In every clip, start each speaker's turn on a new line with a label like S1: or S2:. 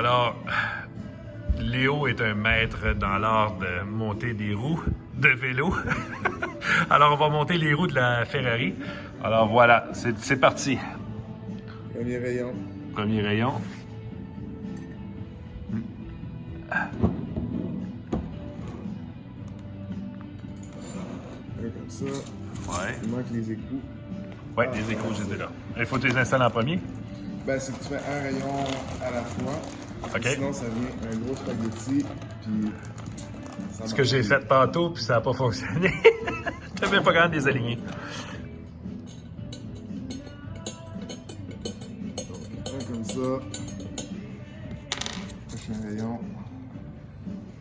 S1: Alors, Léo est un maître dans l'art de monter des roues de vélo. Alors, on va monter les roues de la Ferrari. Alors voilà, c'est parti.
S2: Premier rayon.
S1: Premier rayon.
S2: Un comme ça.
S1: Ouais.
S2: Il manque les écrous.
S1: Ouais, les échos, j'étais là. Il faut que tu les installes en premier.
S2: Ben, c'est que tu fais un rayon à la fois.
S1: OK.
S2: Sinon, ça vient un gros spaghetti. Puis.
S1: Ce que j'ai fait tantôt, puis ça n'a pas fonctionné. Je n'avais pas capable de les aligner.
S2: Un comme ça. Prochain rayon.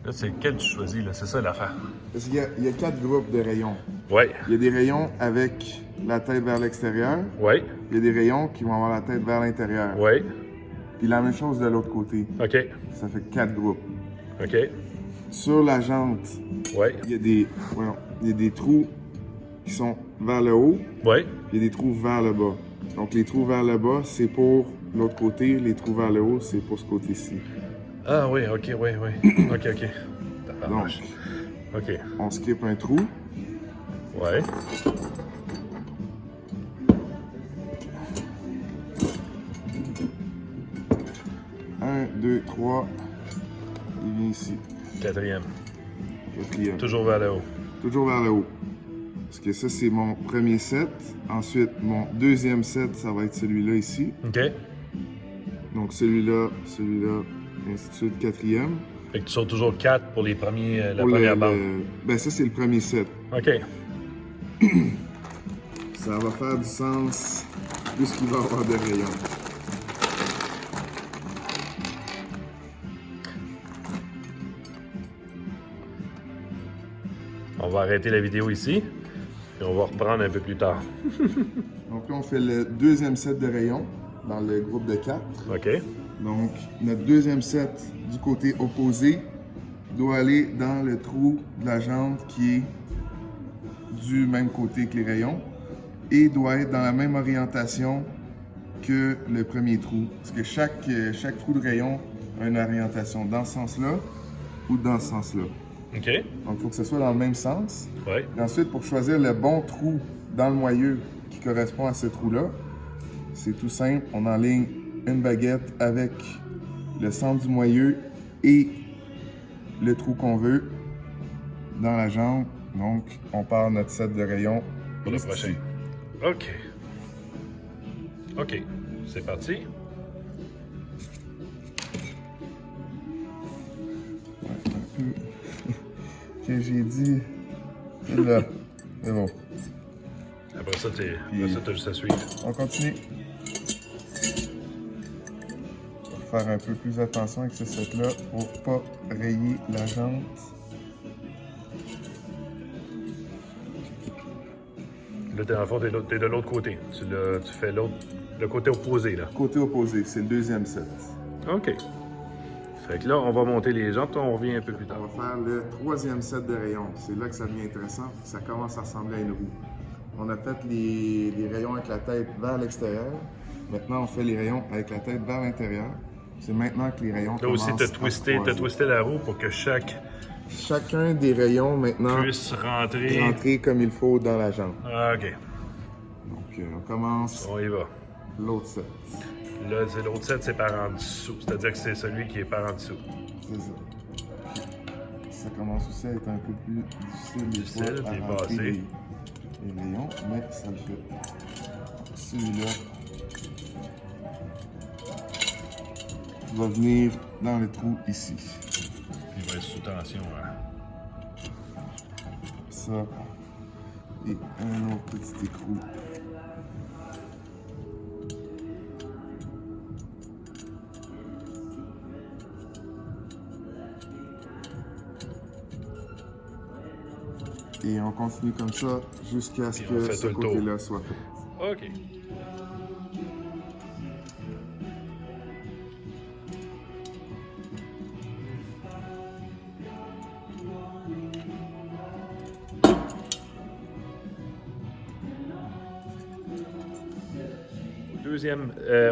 S1: Là, c'est lequel tu choisis, là? C'est ça l'affaire.
S2: Parce qu'il y a 4 groupes de rayons.
S1: Ouais.
S2: Il y a des rayons avec la tête vers l'extérieur.
S1: Ouais.
S2: Il y a des rayons qui vont avoir la tête vers l'intérieur.
S1: Ouais.
S2: Puis la même chose de l'autre côté.
S1: OK.
S2: Ça fait 4 groupes.
S1: OK.
S2: Sur la jante,
S1: Ouais.
S2: il y a des trous qui sont vers le haut.
S1: Ouais.
S2: Il y a des trous vers le bas. Donc les trous vers le bas, c'est pour l'autre côté. Les trous vers le haut, c'est pour ce côté-ci.
S1: Ah oui, OK, oui, oui. OK, OK.
S2: Donc,
S1: OK.
S2: on skip un trou.
S1: Ouais.
S2: Un, deux, trois. Il vient ici.
S1: Quatrième.
S2: Quatrième.
S1: Toujours vers le haut.
S2: Toujours vers le haut. Parce que ça, c'est mon premier set. Ensuite, mon deuxième set, ça va être celui-là ici.
S1: OK.
S2: Donc celui-là, celui-là, ainsi de suite, quatrième.
S1: Fait que tu sautes toujours 4 pour les premiers, la
S2: Pour
S1: première bande.
S2: Ben ça, c'est le premier set.
S1: OK.
S2: Ça va faire du sens plus qu'il va y avoir de rayons.
S1: On va arrêter la vidéo ici. Et on va reprendre un peu plus tard.
S2: Donc là, on fait le deuxième set de rayons dans le groupe de 4.
S1: OK.
S2: Donc, notre deuxième set du côté opposé doit aller dans le trou de la jante qui est du même côté que les rayons et doit être dans la même orientation que le premier trou. Parce que chaque trou de rayon a une orientation dans ce sens-là ou dans ce sens-là.
S1: OK.
S2: Donc, il faut que ce soit dans le même sens.
S1: Ouais.
S2: Et ensuite, pour choisir le bon trou dans le moyeu qui correspond à ce trou-là, c'est tout simple. On enligne une baguette avec le centre du moyeu et le trou qu'on veut dans la jambe. Donc, on part notre set de rayons
S1: Pour le
S2: ici.
S1: prochain. OK. OK. C'est parti.
S2: Ouais, un peu. Que j'ai dit. C'est là. C'est bon.
S1: Après ça, t'as juste à suivre.
S2: On continue. On va faire un peu plus attention avec ce set-là pour pas rayer la jante.
S1: Là, dans le fond, t'es de l'autre côté. Tu fais le côté opposé, là.
S2: Côté opposé, c'est le deuxième set.
S1: OK. Fait que là, on va monter les jantes, on revient un peu plus tard.
S2: On va faire le troisième set de rayons. C'est là que ça devient intéressant. Ça commence à ressembler à une roue. On a fait les rayons avec la tête vers l'extérieur. Maintenant, on fait les rayons avec la tête vers l'intérieur. C'est maintenant que les rayons
S1: Là aussi,
S2: commencent à se croiser.
S1: t'as twisté la roue pour que
S2: Chacun des rayons maintenant
S1: puisse rentrer.
S2: rentrer comme il faut dans la jambe.
S1: Ah, OK.
S2: Donc, on commence
S1: On y va.
S2: l'autre set.
S1: Là, c'est l'autre set, c'est par en dessous. C'est-à-dire que c'est celui qui est par en dessous.
S2: C'est ça. Ça commence aussi à être un peu plus difficile des
S1: Difficile,
S2: fois à
S1: t'es
S2: rentrer
S1: passé.
S2: les rayons, mais ça le fait. Celui-là va venir dans le trou ici.
S1: Il va être sous tension. Hein.
S2: Ça et un autre petit écrou. Et on continue comme ça jusqu'à ce
S1: Puis on
S2: que
S1: fait
S2: ce
S1: tout le tour.
S2: côté-là soit fait.
S1: OK.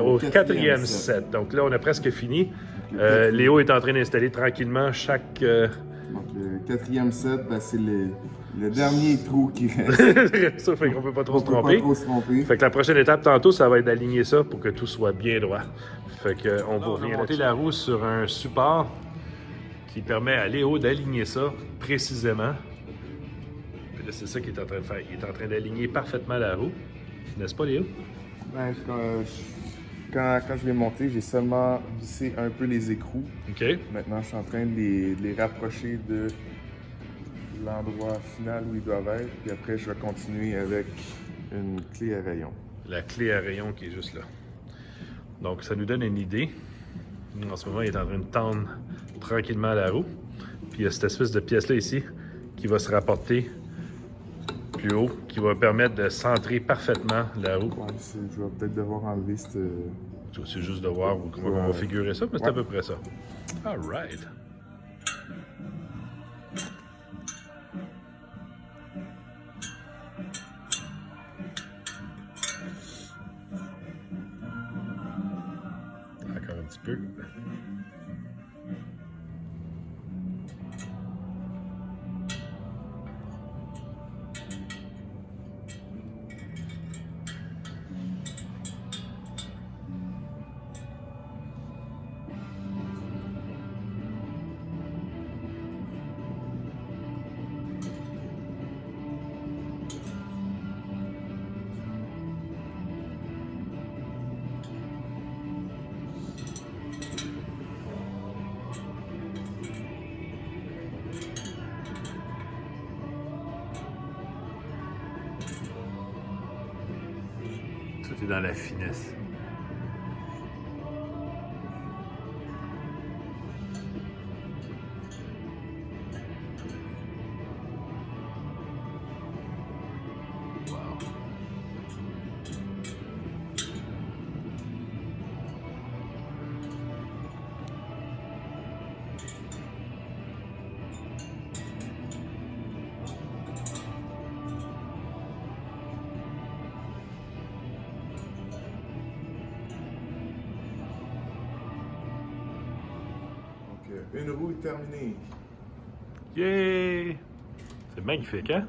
S1: Au quatrième set. Donc là, on a presque fini. Léo est en train d'installer tranquillement chaque...
S2: Donc, le quatrième set, ben, c'est le dernier trou qui reste.
S1: Ça fait qu'on peut pas trop
S2: On
S1: se
S2: peut pas
S1: tromper.
S2: trop se tromper.
S1: Fait que la prochaine étape tantôt, ça va être d'aligner ça pour que tout soit bien droit. Fait que on va monter la roue sur un support qui permet à Léo d'aligner ça précisément. Puis là, c'est ça qu'il est en train de faire. Il est en train d'aligner parfaitement la roue. N'est-ce pas, Léo?
S2: Ben, quand je l'ai monté, j'ai seulement vissé un peu les écrous.
S1: OK.
S2: Maintenant, je suis en train de les rapprocher de l'endroit final où ils doivent être. Puis après, je vais continuer avec une clé à rayon.
S1: La clé à rayon qui est juste là. Donc, ça nous donne une idée. En ce moment, il est en train de tendre tranquillement la roue. Puis il y a cette espèce de pièce-là ici qui va se rapporter plus haut, qui va permettre de centrer parfaitement la roue.
S2: Ouais, je vais peut-être devoir enlever cette...
S1: C'est juste de voir comment on va figurer ça, mais c'est à peu près ça. All right. Encore un petit peu. Tout est dans la finesse. Wow.
S2: Donc, une roue terminée.
S1: Yay! C'est magnifique, hein?